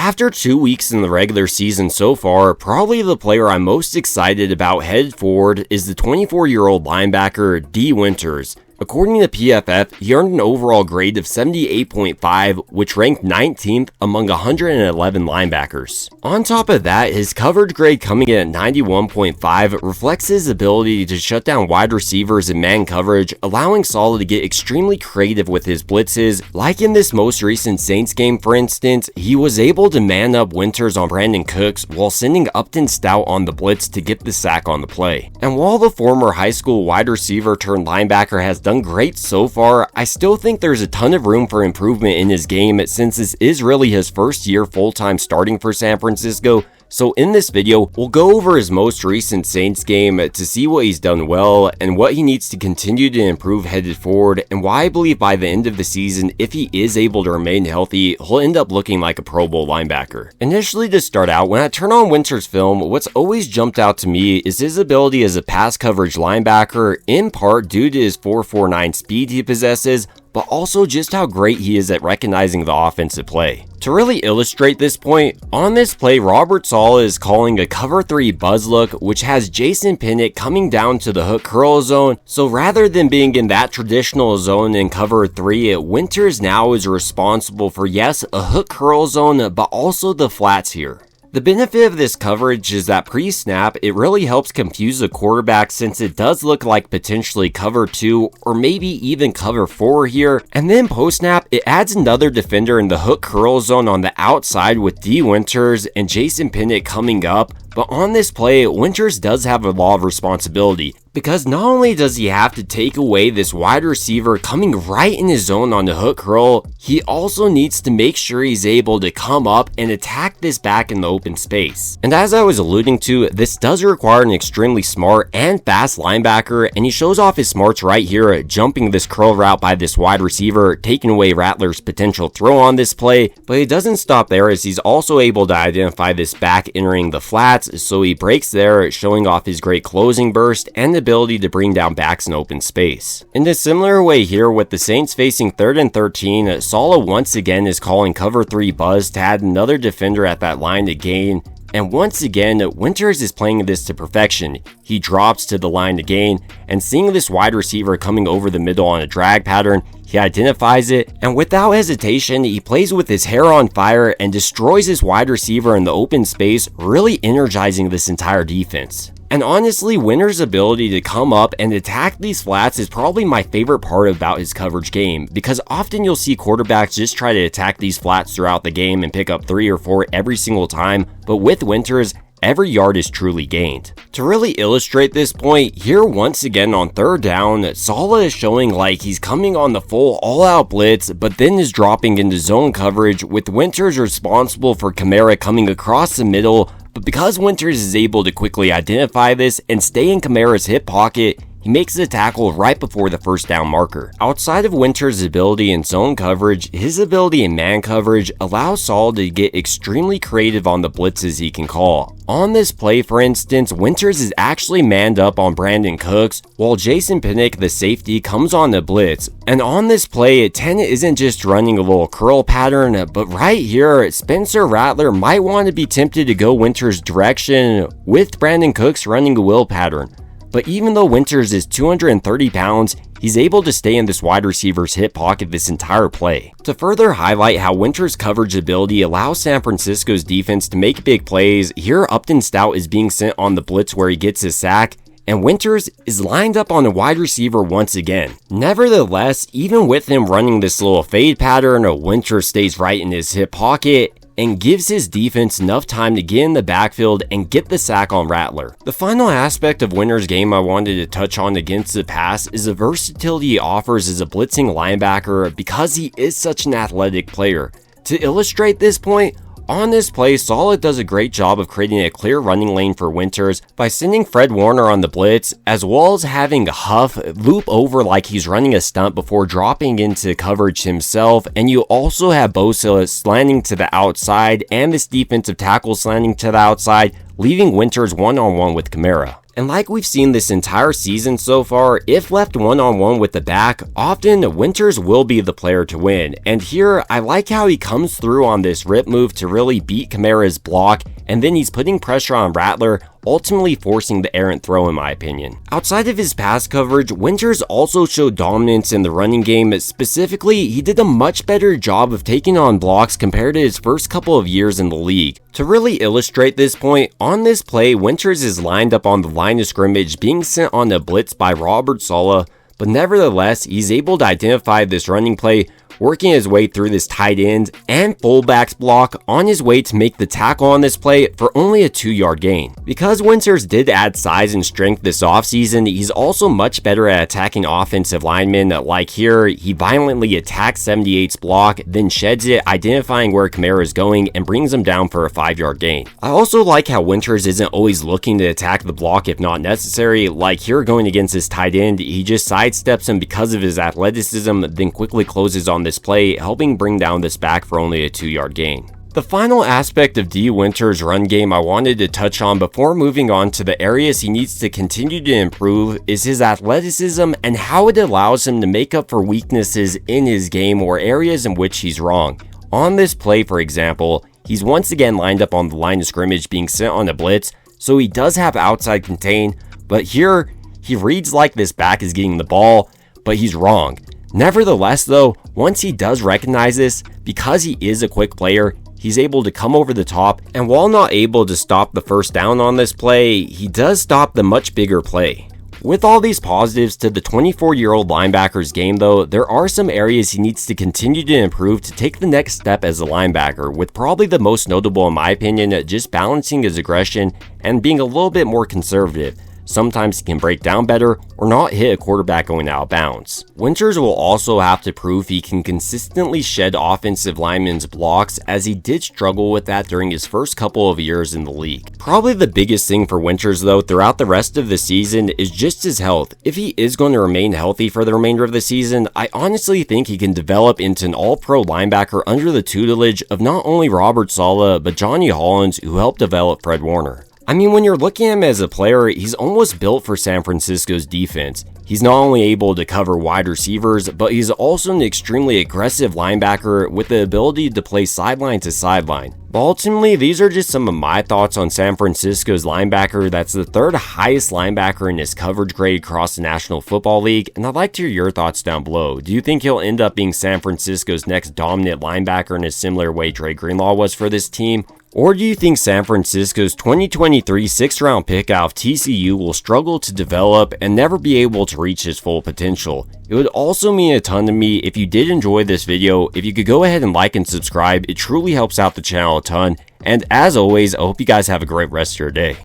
After 2 weeks in the regular season so far, probably the player I'm most excited about headed forward is the 24-year-old linebacker Dee Winters. According to PFF, he earned an overall grade of 78.5, which ranked 19th among 111 linebackers. On top of that, his coverage grade coming in at 91.5 reflects his ability to shut down wide receivers in man coverage, allowing Saleh to get extremely creative with his blitzes. Like in this most recent Saints game, for instance, he was able to man up Winters on Brandon Cooks while sending Upton Stout on the blitz to get the sack on the play. And while the former high school wide receiver turned linebacker has done great so far, I still think there's a ton of room for improvement in his game since this is really his first year full-time starting for San Francisco. So in this video, we'll go over his most recent Saints game to see what he's done well and what he needs to continue to improve headed forward, and why I believe by the end of the season, if he is able to remain healthy, he'll end up looking like a Pro Bowl linebacker. Initially to start out, when I turn on Winters' film, what's always jumped out to me is his ability as a pass coverage linebacker, in part due to his 4.49 speed he possesses, but also just how great he is at recognizing the offensive play. To really illustrate this point, on this play, Robert Saleh is calling a cover 3 buzz look, which has Jason Pinnock coming down to the hook curl zone. So rather than being in that traditional zone in cover 3, Winters now is responsible for, yes, a hook curl zone, but also the flats here. The benefit of this coverage is that pre-snap, it really helps confuse the quarterback since it does look like potentially cover 2 or maybe even cover 4 here. And then post-snap, it adds another defender in the hook curl zone on the outside with Dee Winters and Jason Pinnock coming up. But on this play, Winters does have a lot of responsibility, because not only does he have to take away this wide receiver coming right in his zone on the hook curl, he also needs to make sure he's able to come up and attack this back in the open space. And as I was alluding to, this does require an extremely smart and fast linebacker, and he shows off his smarts right here, jumping this curl route by this wide receiver, taking away Rattler's potential throw on this play. But it doesn't stop there, as he's also able to identify this back entering the flats, so he breaks there, showing off his great closing burst and ability to bring down backs in open space. In a similar way here, with the Saints facing 3rd and 13, Saleh once again is calling cover 3 buzz to add another defender at that line to gain. And once again, Winters is playing this to perfection. He drops to the line to gain, and seeing this wide receiver coming over the middle on a drag pattern, he identifies it, and without hesitation, he plays with his hair on fire and destroys his wide receiver in the open space, really energizing this entire defense. And honestly, Winters' ability to come up and attack these flats is probably my favorite part about his coverage game, because often you'll see quarterbacks just try to attack these flats throughout the game and pick up 3 or 4 every single time, but with Winters, every yard is truly gained. To really illustrate this point, here once again on 3rd down, Saleh is showing like he's coming on the full all-out blitz, but then is dropping into zone coverage, with Winters responsible for Kamara coming across the middle. But because Winters is able to quickly identify this and stay in Kamara's hip pocket, he makes the tackle right before the first down marker. Outside of Winters' ability in zone coverage, his ability in man coverage allows Saleh to get extremely creative on the blitzes he can call. On this play, for instance, Winters is actually manned up on Brandon Cooks, while Jason Pinnock, the safety, comes on the blitz. And on this play, 10 isn't just running a little curl pattern, but right here, Spencer Rattler might want to be tempted to go Winters' direction, with Brandon Cooks running a will pattern. But even though Winters is 230 pounds, he's able to stay in this wide receiver's hip pocket this entire play. To further highlight how Winters' coverage ability allows San Francisco's defense to make big plays, here Upton Stout is being sent on the blitz where he gets his sack, and Winters is lined up on a wide receiver once again. Nevertheless, even with him running this little fade pattern, Winters stays right in his hip pocket and gives his defense enough time to get in the backfield and get the sack on Rattler. The final aspect of Winters' game I wanted to touch on against the pass is the versatility he offers as a blitzing linebacker, because he is such an athletic player. To illustrate this point, on this play, Saleh does a great job of creating a clear running lane for Winters by sending Fred Warner on the blitz, as well as having Huff loop over like he's running a stunt before dropping into coverage himself, and you also have Bosa slanting to the outside and this defensive tackle slanting to the outside, leaving Winters one-on-one with Kamara. And like we've seen this entire season so far, if left one-on-one with the back, often Winters will be the player to win. And here, I like how he comes through on this rip move to really beat Kamara's block, and then he's putting pressure on Rattler, ultimately forcing the errant throw in my opinion. Outside of his pass coverage, Winters also showed dominance in the running game. Specifically, he did a much better job of taking on blocks compared to his first couple of years in the league. To really illustrate this point, on this play, Winters is lined up on the line of scrimmage being sent on a blitz by Robert Saleh, but nevertheless, he's able to identify this running play, working his way through this tight end and fullback's block on his way to make the tackle on this play for only a 2-yard gain. Because Winters did add size and strength this offseason, he's also much better at attacking offensive linemen. Like here, he violently attacks 78's block, then sheds it, identifying where Kamara is going and brings him down for a 5-yard gain. I also like how Winters isn't always looking to attack the block if not necessary. Like here, going against this tight end, he just sidesteps him because of his athleticism, then quickly closes on this play, helping bring down this back for only a 2-yard gain. The final aspect of Dee Winters' run game I wanted to touch on before moving on to the areas he needs to continue to improve is his athleticism and how it allows him to make up for weaknesses in his game or areas in which he's wrong. On this play, for example, he's once again lined up on the line of scrimmage being sent on a blitz, so he does have outside contain, but here he reads like this back is getting the ball, but he's wrong. Nevertheless though, once he does recognize this, because he is a quick player, he's able to come over the top, and while not able to stop the first down on this play, he does stop the much bigger play. With all these positives to the 24-year-old linebacker's game though, there are some areas he needs to continue to improve to take the next step as a linebacker, with probably the most notable in my opinion just balancing his aggression and being a little bit more conservative. Sometimes he can break down better or not hit a quarterback going out of bounds. Winters will also have to prove he can consistently shed offensive linemen's blocks, as he did struggle with that during his first couple of years in the league. Probably the biggest thing for Winters though throughout the rest of the season is just his health. If he is going to remain healthy for the remainder of the season, I honestly think he can develop into an all-pro linebacker under the tutelage of not only Robert Saleh but Johnny Hollins, who helped develop Fred Warner. I mean, when you're looking at him as a player, he's almost built for San Francisco's defense. He's not only able to cover wide receivers, but he's also an extremely aggressive linebacker with the ability to play sideline to sideline. But ultimately, these are just some of my thoughts on San Francisco's linebacker that's the 3rd highest linebacker in his coverage grade across the National Football League, and I'd like to hear your thoughts down below. Do you think he'll end up being San Francisco's next dominant linebacker in a similar way Dre Greenlaw was for this team? Or do you think San Francisco's 2023 6th-round pick out of TCU will struggle to develop and never be able to reach his full potential? It would also mean a ton to me if you did enjoy this video. If you could go ahead and like and subscribe, it truly helps out the channel a ton. And as always, I hope you guys have a great rest of your day.